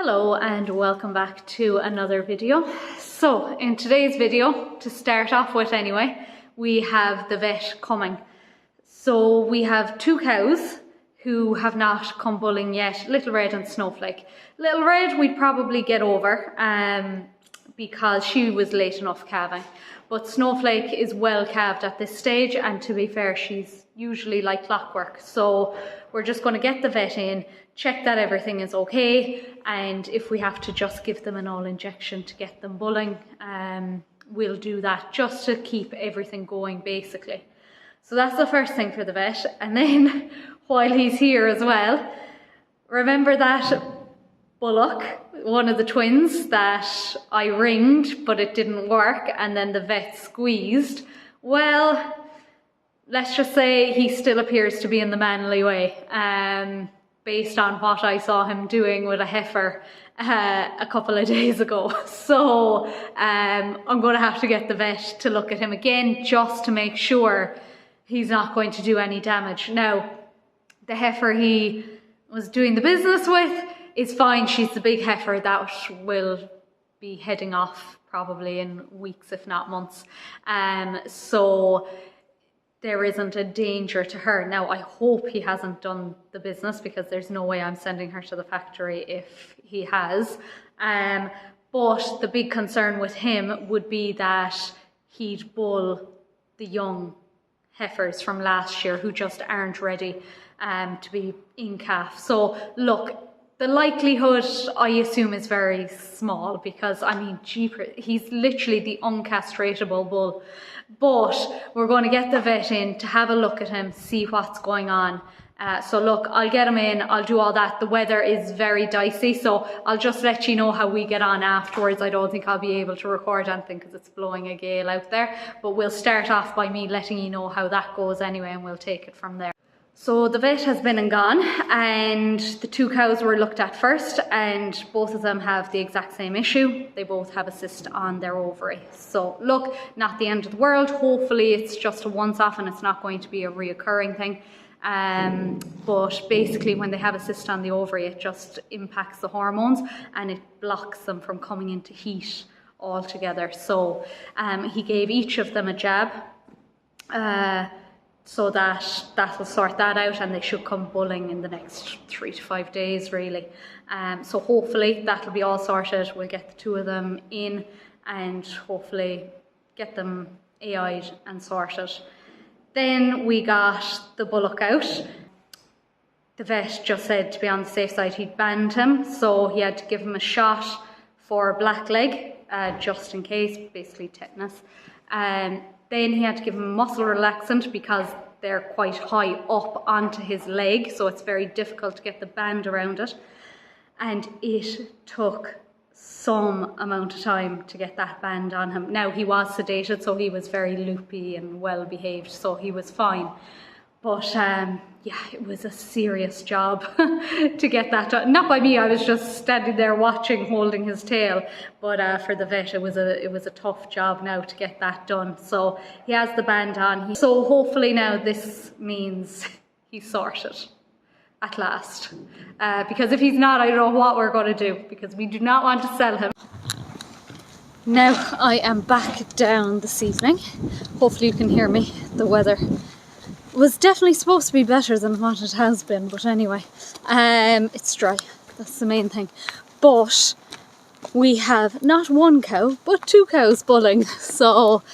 Hello and welcome back to another video. So in today's video, to start off with anyway, we have the vet coming. So we have two cows who have not come bulling yet, Little Red and Snowflake. Little Red we'd probably get over because she was late enough calving. But Snowflake is well calved at this stage, and to be fair, she's usually like clockwork. So we're just going to get the vet in, check that everything is okay, and if we have to just give them an all injection to get them bulling, we'll do that just to keep everything going basically. So that's the first thing for the vet. And then while he's here as well, remember that bullock, one of the twins that I ringed but it didn't work and then the vet squeezed? Well, let's just say he still appears to be in the manly way, based on what I saw him doing with a heifer a couple of days ago. So I'm going to have to get the vet to look at him again just to make sure he's not going to do any damage. Now, the heifer he was doing the business with is fine. She's the big heifer that will be heading off probably in weeks, if not months. So there isn't a danger to her. Now, I hope he hasn't done the business because there's no way I'm sending her to the factory if he has. But the big concern with him would be that he'd bull the young heifers from last year who just aren't ready to be in calf. So look, the likelihood, I assume, is very small because, I mean, he's literally the uncastratable bull. But we're going to get the vet in to have a look at him, see what's going on. So look, I'll get him in, I'll do all that. The weather is very dicey, so I'll just let you know how we get on afterwards. I don't think I'll be able to record anything because it's blowing a gale out there. But we'll start off by me letting you know how that goes anyway, and we'll take it from there. So the vet has been and gone, and the two cows were looked at first, and both of them have the exact same issue. They both have a cyst on their ovary. So look, not the end of the world. Hopefully it's just a once-off and it's not going to be a reoccurring thing. But basically when they have a cyst on the ovary, it just impacts the hormones and it blocks them from coming into heat altogether. So he gave each of them a jab. So that will sort that out, and they should come bulling in the next 3 to 5 days really. So hopefully that'll be all sorted. We'll get the two of them in and hopefully get them AI'd and sorted. Then we got the bullock out. The vet just said to be on the safe side he'd banned him, so he had to give him a shot for blackleg, just in case, basically tetanus. Then he had to give him a muscle relaxant because they're quite high up onto his leg, so it's very difficult to get the band around it. And it took some amount of time to get that band on him. Now, he was sedated, so he was very loopy and well behaved, so he was fine. But yeah, it was a serious job to get that done. Not by me, I was just standing there watching, holding his tail. But for the vet, it was a tough job now to get that done. So he has the band on. So hopefully now this means he's sorted at last. Because if he's not, I don't know what we're going to do, because we do not want to sell him. Now I am back down this evening. Hopefully you can hear me. The weather was definitely supposed to be better than what it has been, but anyway, it's dry, that's the main thing. But we have not one cow but two cows bulling, so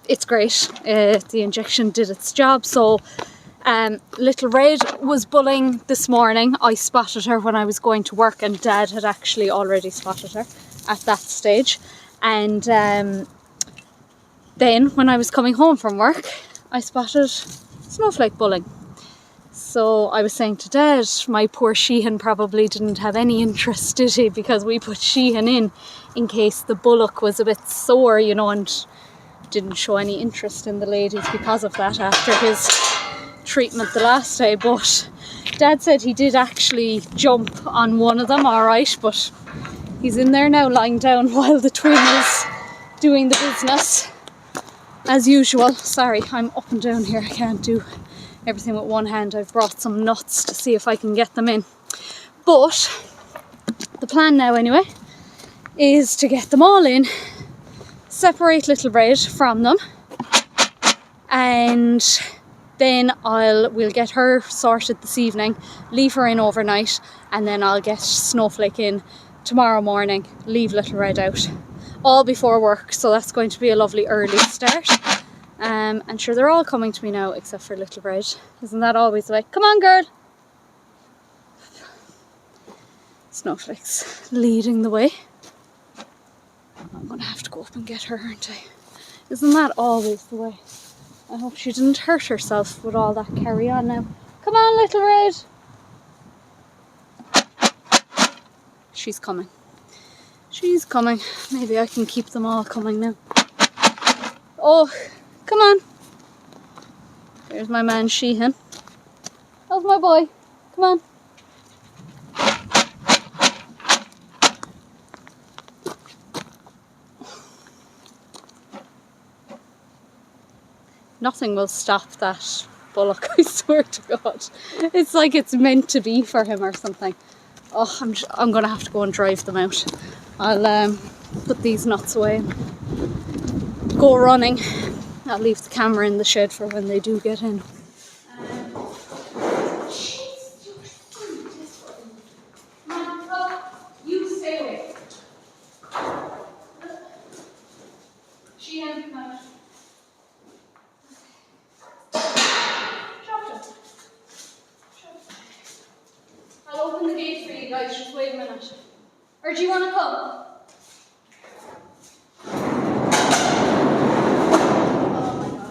it's great. The injection did its job. So Little Red was bulling this morning. I spotted her when I was going to work, and Dad had actually already spotted her at that stage. And then when I was coming home from work, I spotted Snowflake bulling. So I was saying to Dad, my poor Sheehan probably didn't have any interest, did he? Because we put Sheehan in case the bullock was a bit sore, you know, and didn't show any interest in the ladies because of that after his treatment the last day. But Dad said he did actually jump on one of them, alright, but he's in there now lying down while the twin is doing the business. As usual. Sorry, I'm up and down here. I can't do everything with one hand. I've brought some nuts to see if I can get them in. But the plan now anyway is to get them all in, separate Little Red from them, and then we'll get her sorted this evening, leave her in overnight, and then I'll get Snowflake in tomorrow morning, leave Little Red out, all before work. So that's going to be a lovely early start. And sure, they're all coming to me now except for Little Red. Isn't that always the way? Come on, girl. Snowflake's leading the way. I'm gonna have to go up and get her, aren't I? Isn't that always the way? I hope she didn't hurt herself with all that carry on now. Come on, Little Red. She's coming. She's coming. Maybe I can keep them all coming now. Oh, come on. There's my man Sheehan. How's my boy? Come on. Nothing will stop that bullock, I swear to God. It's like it's meant to be for him or something. Oh, I'm going to have to go and drive them out. I'll put these nuts away and go running. I'll leave the camera in the shed for when they do get in. You stay away. She has come out. I'll open the gate for you guys, just wait a minute. Or do you want to come?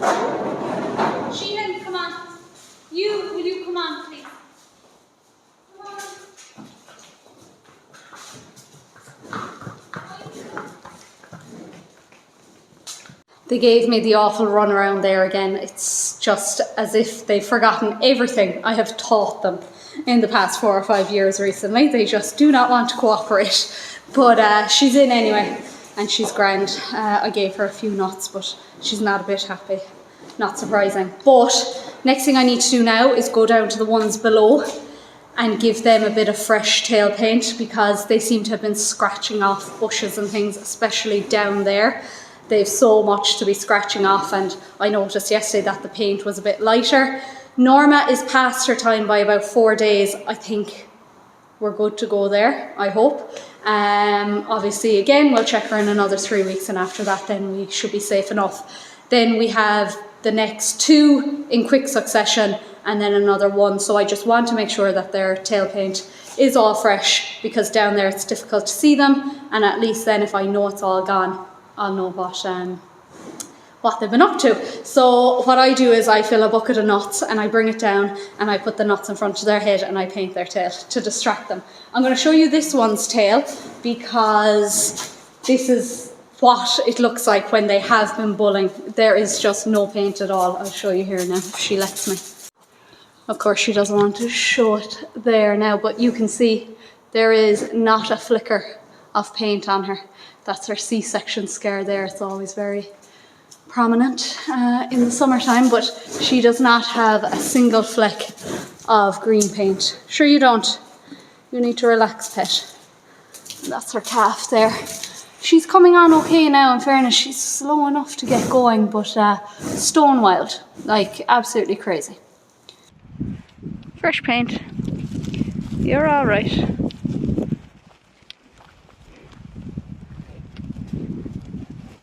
Oh my God. Sheehan, come on. Will you come on, please? Come on. They gave me the awful run around there again. It's just as if they've forgotten everything I have taught them in the past 4 or 5 years recently. They just do not want to cooperate. But she's in anyway, and she's grand. I gave her a few nuts, but she's not a bit happy. Not surprising. But next thing I need to do now is go down to the ones below and give them a bit of fresh tail paint, because they seem to have been scratching off bushes and things, especially down there. They've so much to be scratching off, and I noticed yesterday that the paint was a bit lighter. Norma is past her time by about 4 days. I think we're good to go there, I hope. Obviously, again, we'll check her in another 3 weeks, and after that then we should be safe enough. Then we have the next 2 in quick succession, and then another 1. So I just want to make sure that their tail paint is all fresh, because down there it's difficult to see them, and at least then if I know it's all gone, I'll know what they've been up to. So what I do is I fill a bucket of nuts and I bring it down and I put the nuts in front of their head and I paint their tail to distract them. I'm going to show you this one's tail, because this is what it looks like when they have been bulling. There is just no paint at all. I'll show you here now if she lets me. Of course she doesn't want to show it there now, but you can see there is not a flicker of paint on her. That's her C-section scar there. It's always very prominent in the summertime, but she does not have a single fleck of green paint. Sure you don't. You need to relax, pet. That's her calf there. She's coming on okay now, in fairness. She's slow enough to get going, but stone wild, like absolutely crazy. Fresh paint. You're all right.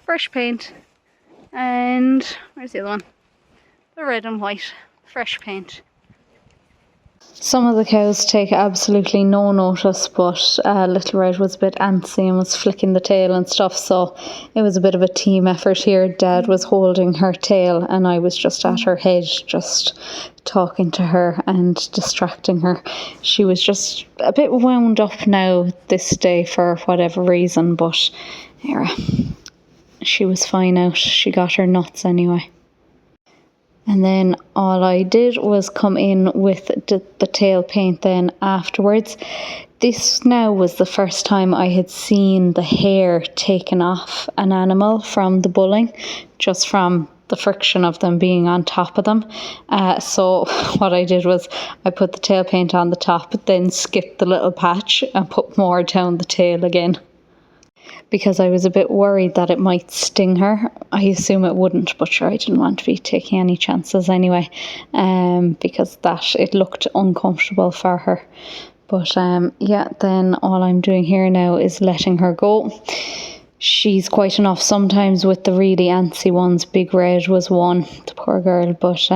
Fresh paint. And where's the other one? The red and white. Fresh paint. Some of the cows take absolutely no notice, but Little Red was a bit antsy and was flicking the tail and stuff, so it was a bit of a team effort here. Dad was holding her tail and I was just at her head, just talking to her and distracting her. She was just a bit wound up now this day for whatever reason, but yeah, she was fine out. She got her nuts anyway. And then all I did was come in with the tail paint then afterwards. This now was the first time I had seen the hair taken off an animal from the bulling, just from the friction of them being on top of them. So what I did was I put the tail paint on the top, then skipped the little patch and put more down the tail again, because I was a bit worried that it might sting her. I assume it wouldn't, but sure, I didn't want to be taking any chances anyway, because it looked uncomfortable for her. But yeah, then all I'm doing here now is letting her go. She's quite enough sometimes with the really antsy ones. Big Red was one, the poor girl, but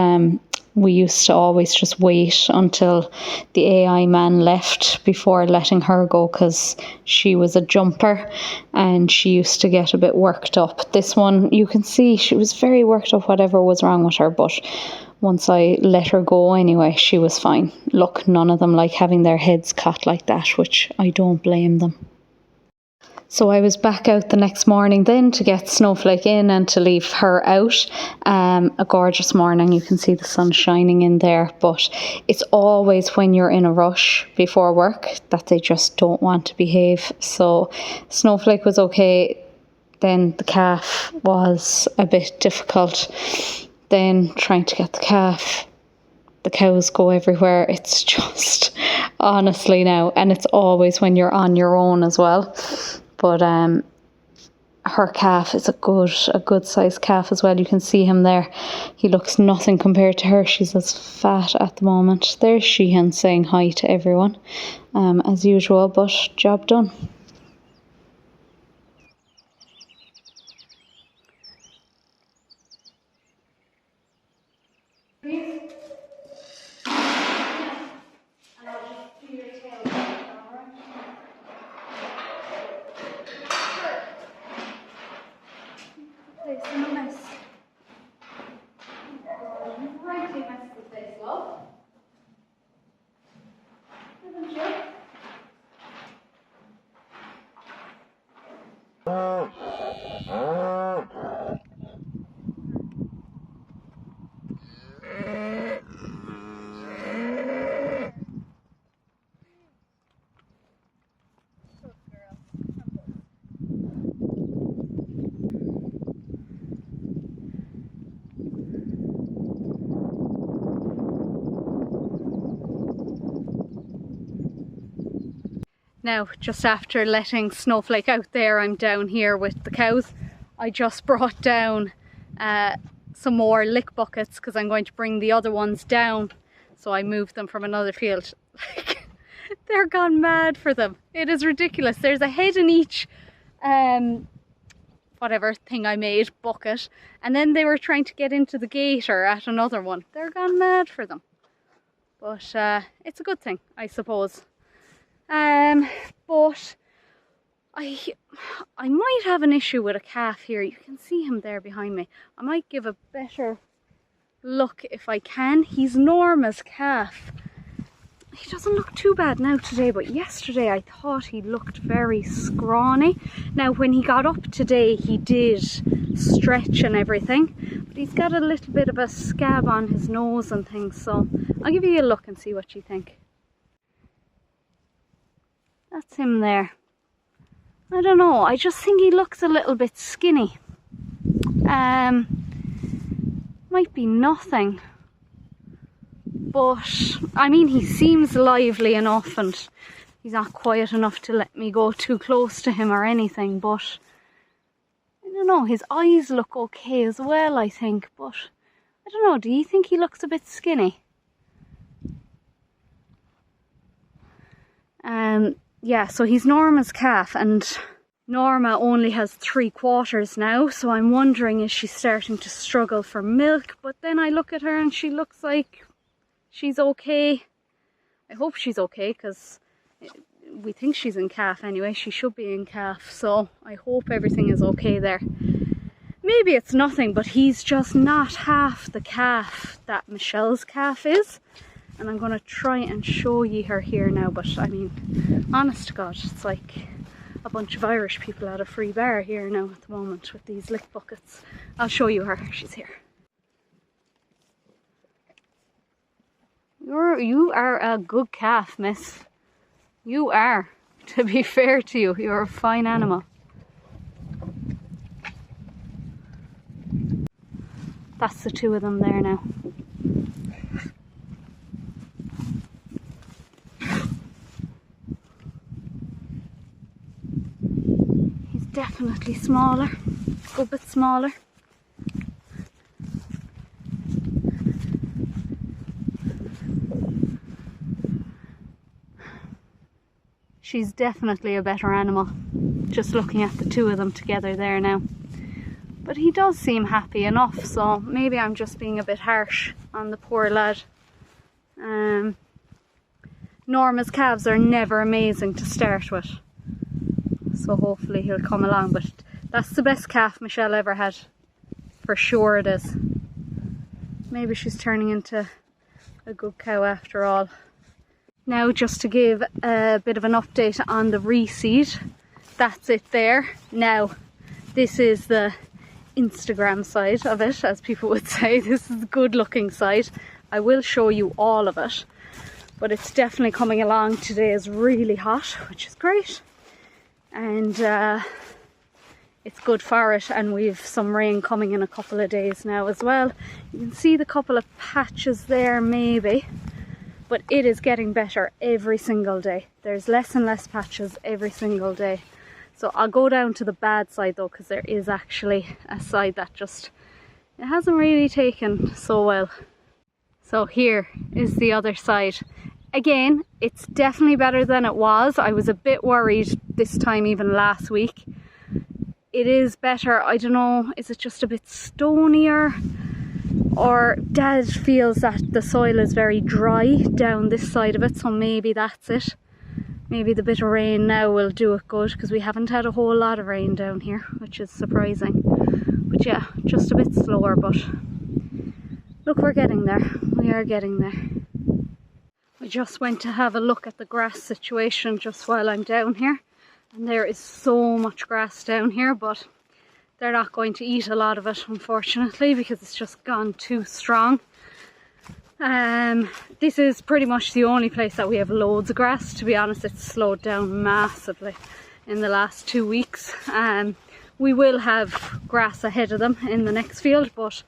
we used to always just wait until the AI man left before letting her go, because she was a jumper and she used to get a bit worked up. This one, you can see she was very worked up, whatever was wrong with her, but once I let her go anyway, she was fine. Look, none of them like having their heads cut like that, which I don't blame them. So I was back out the next morning then to get Snowflake in and to leave her out. A gorgeous morning, you can see the sun shining in there, but it's always when you're in a rush before work that they just don't want to behave. So Snowflake was okay, then the calf was a bit difficult. Then trying to get the cows go everywhere. It's just, honestly now, and it's always when you're on your own as well. But her calf is a good sized calf as well. You can see him there. He looks nothing compared to her. She's as fat at the moment. There's Sheehan saying hi to everyone, as usual, but job done. Now, just after letting Snowflake out there, I'm down here with the cows. I just brought down some more lick buckets because I'm going to bring the other ones down. So I moved them from another field. They're gone mad for them. It is ridiculous. There's a head in each whatever thing I made, bucket. And then they were trying to get into the gate or at another one. They're gone mad for them. But it's a good thing, I suppose. But I might have an issue with a calf here. You can see him there behind me. I might give a better look if I can. He's Norma's calf. He doesn't look too bad now today, but yesterday I thought he looked very scrawny. Now when he got up today he did stretch and everything, but he's got a little bit of a scab on his nose and things, so I'll give you a look and see what you think. That's him there. I don't know, I just think he looks a little bit skinny. Might be nothing, but I mean he seems lively enough and he's not quiet enough to let me go too close to him or anything, but I don't know, his eyes look okay as well I think, but I don't know, do you think he looks a bit skinny? Yeah, so he's Norma's calf and Norma only has 3/4 now, so I'm wondering is she starting to struggle for milk, but then I look at her and she looks like she's okay. I hope she's okay because we think she's in calf anyway. She should be in calf, so I hope everything is okay there. Maybe it's nothing, but he's just not half the calf that Michelle's calf is. And I'm going to try and show you her here now, but I mean, honest to God, it's like a bunch of Irish people at a free bar here now at the moment with these lick buckets. I'll show you her, she's here. You are a good calf, miss. You are, to be fair to you, you're a fine animal. That's the two of them there now. He's definitely smaller, a good bit smaller. She's definitely a better animal, just looking at the two of them together there now. But he does seem happy enough, so maybe I'm just being a bit harsh on the poor lad. Norma's calves are never amazing to start with, so hopefully he'll come along. But that's the best calf Michelle ever had, for sure it is. Maybe she's turning into a good cow after all. Now, just to give a bit of an update on the reseed, that's it there. Now, this is the Instagram side of it, as people would say. This is the good looking side. I will show you all of it, but it's definitely coming along. Today is really hot, which is great, and it's good for it, and we've some rain coming in a couple of days now as well. You can see the couple of patches there maybe, but it is getting better every single day. There's less and less patches every single day. So I'll go down to the bad side though, because there is actually a side that just, it hasn't really taken so well. So here is the other side. Again, it's definitely better than it was. I was a bit worried this time, even last week. It is better. I don't know, is it just a bit stonier? Or Dad feels that the soil is very dry down this side of it, so maybe that's it. Maybe the bit of rain now will do it good, because we haven't had a whole lot of rain down here, which is surprising. But yeah, just a bit slower, but look, we're getting there. We are getting there. I just went to have a look at the grass situation just while I'm down here, and there is so much grass down here, but they're not going to eat a lot of it, unfortunately, because it's just gone too strong. This is pretty much the only place that we have loads of grass. To be honest, it's slowed down massively in the last 2 weeks. We will have grass ahead of them in the next field, but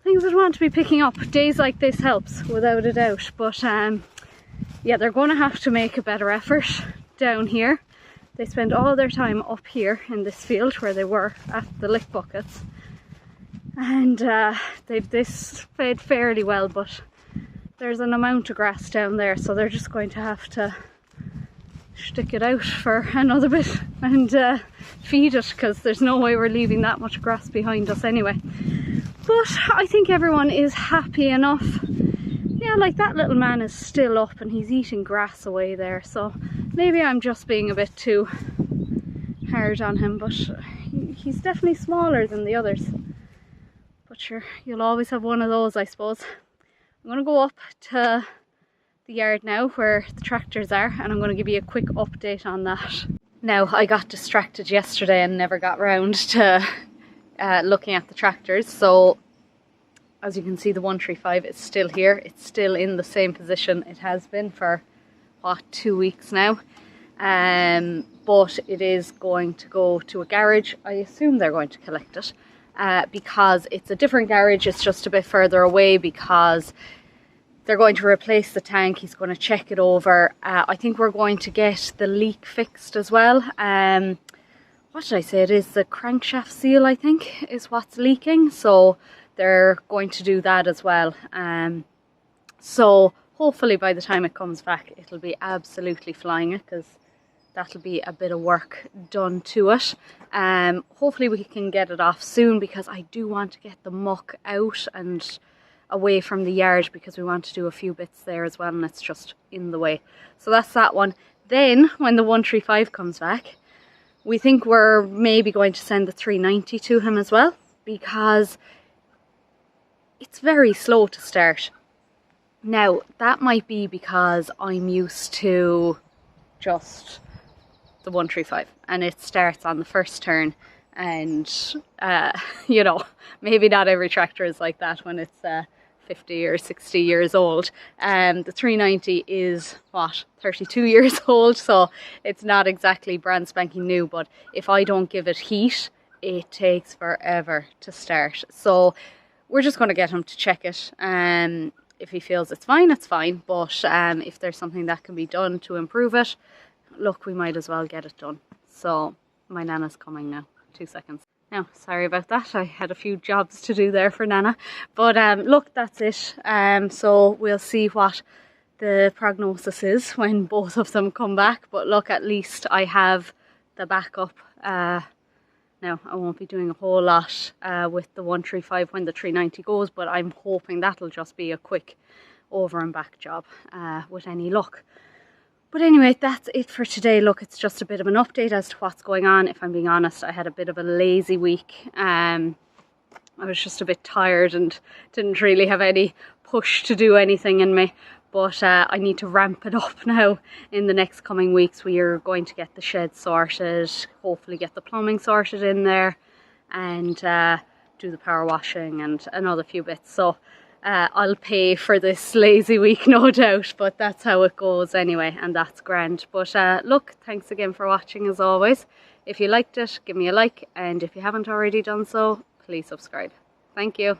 things would want to be picking up. Days like this helps, without a doubt. But yeah, they're going to have to make a better effort down here. They spend all their time up here in this field where they were at the lick buckets, and this fed fairly well, but there's an amount of grass down there, so they're just going to have to stick it out for another bit and feed it, because there's no way we're leaving that much grass behind us anyway. But I think everyone is happy enough. Yeah, like that little man is still up and he's eating grass away there, so maybe I'm just being a bit too hard on him, but he's definitely smaller than the others. But sure, you'll always have one of those, I suppose. I'm going to go up to the yard now where the tractors are, and I'm going to give you a quick update on that. Now, I got distracted yesterday and never got round to looking at the tractors, so as you can see, the 135 is still here. It's still in the same position it has been for, what, 2 weeks now. But it is going to go to a garage. I assume they're going to collect it because it's a different garage. It's just a bit further away because they're going to replace the tank. He's going to check it over. I think we're going to get the leak fixed as well. What did I say? It is the crankshaft seal, I think, is what's leaking. So they're going to do that as well. So hopefully by the time it comes back, it'll be absolutely flying it, because that'll be a bit of work done to it. Hopefully we can get it off soon, because I do want to get the muck out and away from the yard, because we want to do a few bits there as well, and it's just in the way. So that's that one. Then when the 135 comes back, we think we're maybe going to send the 390 to him as well, because it's very slow to start. Now, that might be because I'm used to just the 135 and it starts on the first turn, and you know, maybe not every tractor is like that when it's 50 or 60 years old. The 390 is, what, 32 years old, so it's not exactly brand spanking new, but if I don't give it heat, it takes forever to start. So we're just going to get him to check it. If he feels it's fine, it's fine. But if there's something that can be done to improve it, look, we might as well get it done. So my Nana's coming now. 2 seconds. Now, sorry about that. I had a few jobs to do there for Nana. But look, that's it. So we'll see what the prognosis is when both of them come back. But look, at least I have the backup. Now, I won't be doing a whole lot with the 135 when the 390 goes, but I'm hoping that'll just be a quick over and back job with any luck. But anyway, that's it for today. Look, it's just a bit of an update as to what's going on. If I'm being honest, I had a bit of a lazy week. I was just a bit tired and didn't really have any push to do anything in me. But I need to ramp it up now in the next coming weeks. We are going to get the shed sorted, hopefully get the plumbing sorted in there, and do the power washing and another few bits. So I'll pay for this lazy week, no doubt, but that's how it goes anyway, and that's grand. But look, thanks again for watching as always. If you liked it, give me a like, and if you haven't already done so, please subscribe. Thank you.